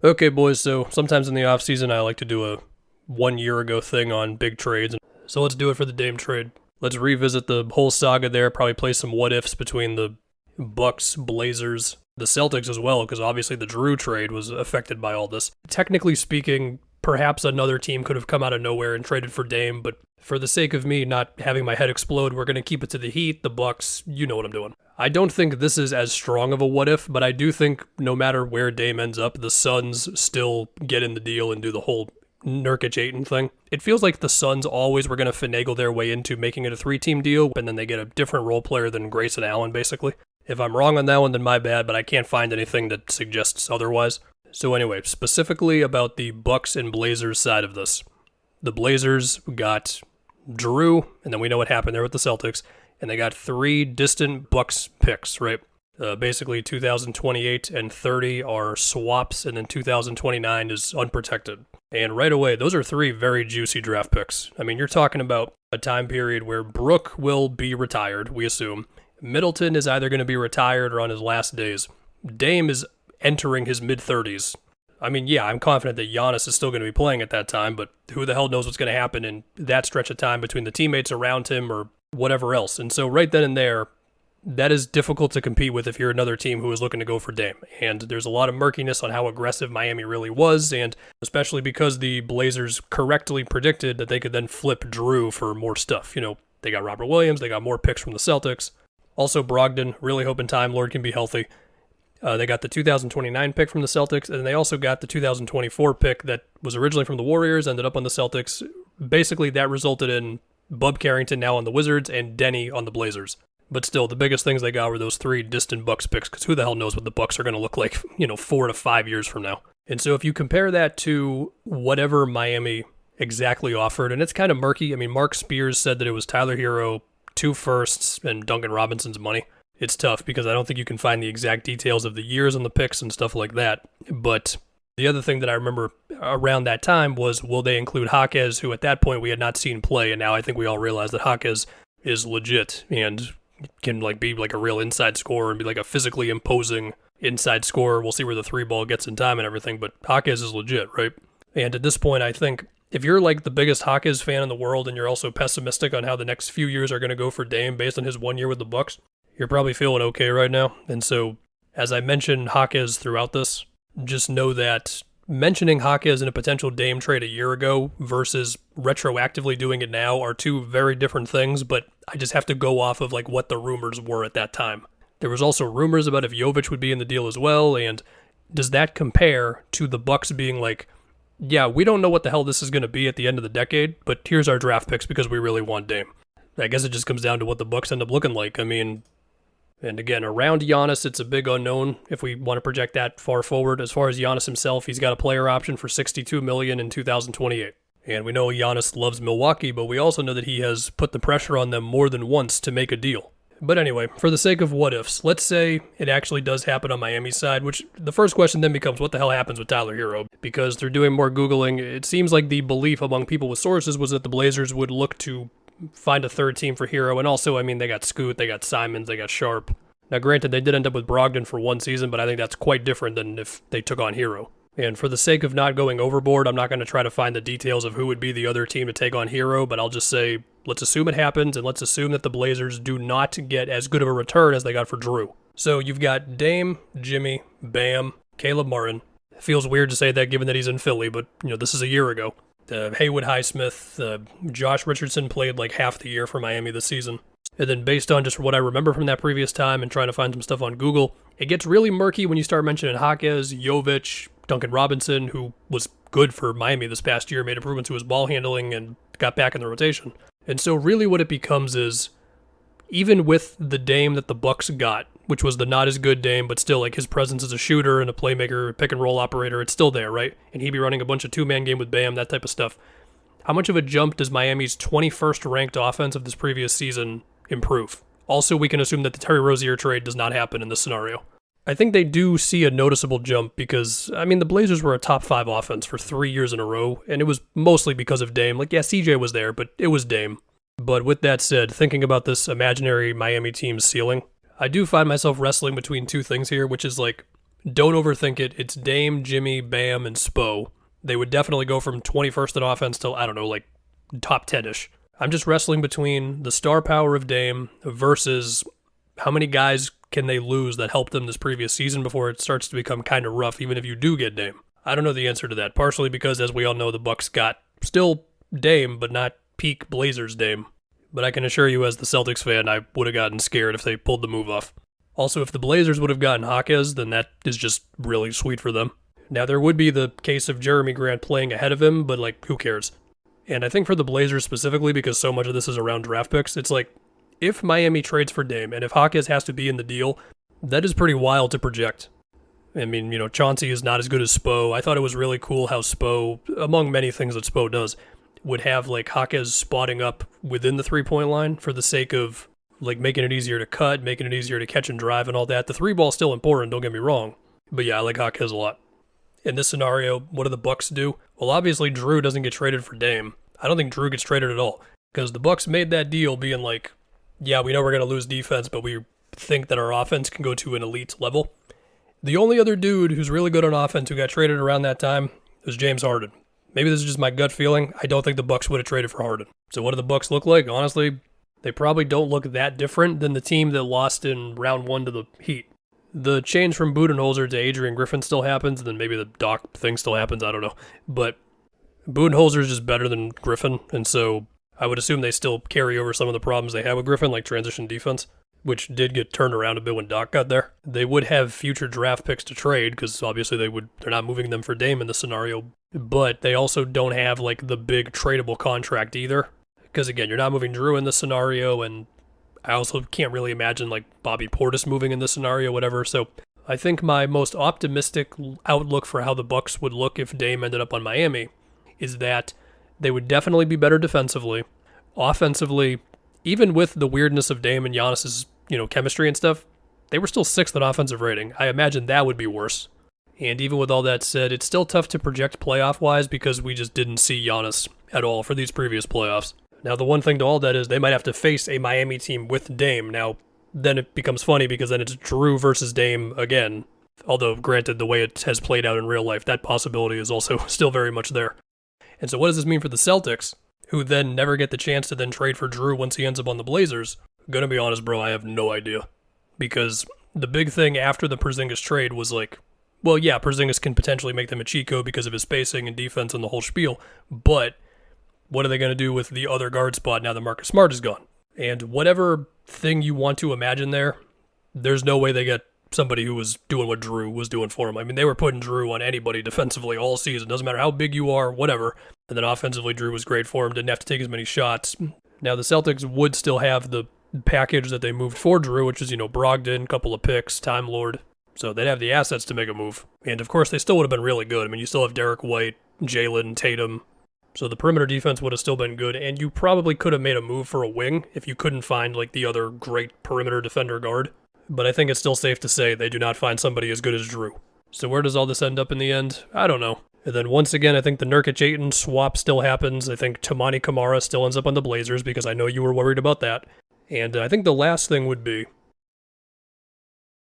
Okay, boys, so sometimes in the offseason I like to do a 1 year ago thing on big trades. So let's do it for the Dame trade. Let's revisit the whole saga there, probably play some what ifs between the Bucks, Blazers, the Celtics as well, because obviously the Jrue trade was affected by all this. Technically speaking, perhaps another team could have come out of nowhere and traded for Dame, but for the sake of me not having my head explode, we're going to keep it to the Heat, the Bucks, you know what I'm doing. I don't think this is as strong of a what if, but I do think no matter where Dame ends up, the Suns still get in the deal and do the whole Nurkic-Ayton thing. It feels like the Suns always were going to finagle their way into making it a 3-team deal, and then they get a different role player than Grayson Allen, basically. If I'm wrong on that one, then my bad, but I can't find anything that suggests otherwise. So anyway, specifically about the Bucks and Blazers side of this. The Blazers got Jrue, and then we know what happened there with the Celtics, and they got 3 distant Bucks picks, right? Basically 2028 and 30 are swaps, and then 2029 is unprotected. And right away, those are 3 very juicy draft picks. I mean, you're talking about a time period where Brook will be retired, we assume. Middleton is either going to be retired or on his last days. Dame is entering his mid-30s. I mean, yeah, I'm confident that Giannis is still going to be playing at that time, but who the hell knows what's going to happen in that stretch of time between the teammates around him or whatever else. And so right then and there, that is difficult to compete with if you're another team who is looking to go for Dame. And there's a lot of murkiness on how aggressive Miami really was, and especially because the Blazers correctly predicted that they could then flip Jrue for more stuff. You know, they got Robert Williams, they got more picks from the Celtics. Also Brogdon, really hoping Time Lord can be healthy. They got the 2029 pick from the Celtics, and they also got the 2024 pick that was originally from the Warriors, ended up on the Celtics. Basically, that resulted in Bub Carrington now on the Wizards and Denny on the Blazers. But still, the biggest things they got were those 3 distant Bucks picks, because who the hell knows what the Bucks are going to look like, 4 to 5 years from now. And so if you compare that to whatever Miami exactly offered, and it's kind of murky. I mean, Mark Spears said that it was Tyler Hero, 2 firsts, and Duncan Robinson's money. It's tough because I don't think you can find the exact details of the years on the picks and stuff like that. But the other thing that I remember around that time was, will they include Jaquez, who at that point we had not seen play, and now I think we all realize that Jaquez is legit and can be a real inside scorer and be like a physically imposing inside scorer. We'll see where the 3-ball gets in time and everything, but Jaquez is legit, right? And at this point, I think if you're like the biggest Jaquez fan in the world and you're also pessimistic on how the next few years are going to go for Dame based on his 1 year with the Bucks, you're probably feeling okay right now. And so, as I mentioned Jaquez throughout this, just know that mentioning Jaquez in a potential Dame trade a year ago versus retroactively doing it now are 2 very different things, but I just have to go off of what the rumors were at that time. There was also rumors about if Jovic would be in the deal as well, and does that compare to the Bucks being like, yeah, we don't know what the hell this is going to be at the end of the decade, but here's our draft picks because we really want Dame. I guess it just comes down to what the Bucks end up looking like. I mean, and again, around Giannis, it's a big unknown if we want to project that far forward. As far as Giannis himself, he's got a player option for $62 million in 2028. And we know Giannis loves Milwaukee, but we also know that he has put the pressure on them more than once to make a deal. But anyway, for the sake of what ifs, let's say it actually does happen on Miami's side, which the first question then becomes, what the hell happens with Tyler Hero? Because they're doing more Googling. It seems like the belief among people with sources was that the Blazers would look to find a 3rd team for Hero. And also, I mean, they got Scoot, they got Simons, they got Sharp. Now, granted, they did end up with Brogdon for 1 season, but I think that's quite different than if they took on Hero. And for the sake of not going overboard, I'm not going to try to find the details of who would be the other team to take on Hero, but I'll just say, let's assume it happens, and let's assume that the Blazers do not get as good of a return as they got for Jrue. So you've got Dame, Jimmy, Bam, Caleb Martin. It feels weird to say that given that he's in Philly, but this is a year ago. Haywood Highsmith, Josh Richardson played half the year for Miami this season. And then based on just what I remember from that previous time and trying to find some stuff on Google, it gets really murky when you start mentioning Jaquez, Jovic, Duncan Robinson, who was good for Miami this past year, made improvements to his ball handling and got back in the rotation. And so really what it becomes is, even with the Dame that the Bucks got, which was the not as good Dame, but still his presence as a shooter and a playmaker, pick and roll operator, it's still there, right? And he'd be running a bunch of 2-man game with Bam, that type of stuff. How much of a jump does Miami's 21st ranked offense of this previous season improve? Also, we can assume that the Terry Rozier trade does not happen in this scenario. I think they do see a noticeable jump because, I mean, the Blazers were a top 5 offense for 3 years in a row, and it was mostly because of Dame. CJ was there, but it was Dame. But with that said, thinking about this imaginary Miami team's ceiling, I do find myself wrestling between 2 things here, which is Don't overthink it. It's Dame, Jimmy, Bam, and Spo. They would definitely go from 21st in offense to, I don't know, like top 10-ish. I'm just wrestling between the star power of Dame versus how many guys can they lose that helped them this previous season before it starts to become kind of rough, even if you do get Dame. I don't know the answer to that, partially because, as we all know, the Bucks got still Dame, but not peak Blazers Dame. But I can assure you, as the Celtics fan, I would have gotten scared if they pulled the move off. Also, if the Blazers would have gotten Hawkes, then that is just really sweet for them. Now, there would be the case of Jeremy Grant playing ahead of him, but, like, who cares? And I think for the Blazers specifically, because so much of this is around draft picks, it's like, if Miami trades for Dame, and if Hawkes has to be in the deal, that is pretty wild to project. I mean, Chauncey is not as good as Spo. I thought it was really cool how Spo, among many things that Spo does, would have, like, Hawkes spotting up within the three-point line for the sake of, like, making it easier to cut, making it easier to catch and drive and all that. The three ball's still important, don't get me wrong. But yeah, I like Hawkes a lot. In this scenario, what do the Bucks do? Well, obviously, Jrue doesn't get traded for Dame. I don't think Jrue gets traded at all, because the Bucks made that deal being like, yeah, we know we're going to lose defense, but we think that our offense can go to an elite level. The only other dude who's really good on offense who got traded around that time was James Harden. Maybe this is just my gut feeling. I don't think the Bucks would have traded for Harden. So what do the Bucks look like? Honestly, they probably don't look that different than the team that lost in round 1 to the Heat. The change from Budenholzer to Adrian Griffin still happens, and then maybe the Doc thing still happens, I don't know. But Budenholzer is just better than Griffin, and so I would assume they still carry over some of the problems they had with Griffin, like transition defense, which did get turned around a bit when Doc got there. They would have future draft picks to trade, because obviously they're not moving them for Dame in this scenario, but they also don't have like the big tradable contract either, because again, you're not moving Jrue in this scenario, and I also can't really imagine like Bobby Portis moving in this scenario, whatever. So I think my most optimistic outlook for how the Bucks would look if Dame ended up on Miami is that they would definitely be better defensively. Offensively, even with the weirdness of Dame and Giannis's, chemistry and stuff, they were still 6th in offensive rating. I imagine that would be worse. And even with all that said, it's still tough to project playoff-wise because we just didn't see Giannis at all for these previous playoffs. Now, the one thing to all that is they might have to face a Miami team with Dame. Now, then it becomes funny because then it's Jrue versus Dame again. Although, granted, the way it has played out in real life, that possibility is also still very much there. And so what does this mean for the Celtics, who then never get the chance to then trade for Jrue once he ends up on the Blazers? Gonna be honest, bro, I have no idea. Because the big thing after the Porzingis trade was like, well, yeah, Porzingis can potentially make them a cheat code because of his spacing and defense and the whole spiel, but what are they going to do with the other guard spot now that Marcus Smart is gone? And whatever thing you want to imagine there's no way they get somebody who was doing what Jrue was doing for him. I mean, they were putting Jrue on anybody defensively all season. Doesn't matter how big you are, whatever. And then offensively, Jrue was great for him. Didn't have to take as many shots. Now, the Celtics would still have the package that they moved for Jrue, which is, Brogdon, couple of picks, Time Lord. So they'd have the assets to make a move. And, of course, they still would have been really good. I mean, you still have Derek White, Jalen, Tatum. So the perimeter defense would have still been good, and you probably could have made a move for a wing if you couldn't find, like, the other great perimeter defender guard. But I think it's still safe to say they do not find somebody as good as Jrue. So where does all this end up in the end? I don't know. And then once again, I think the Nurkic-Ayton swap still happens. I think Tamani Kamara still ends up on the Blazers because I know you were worried about that. And I think the last thing would be,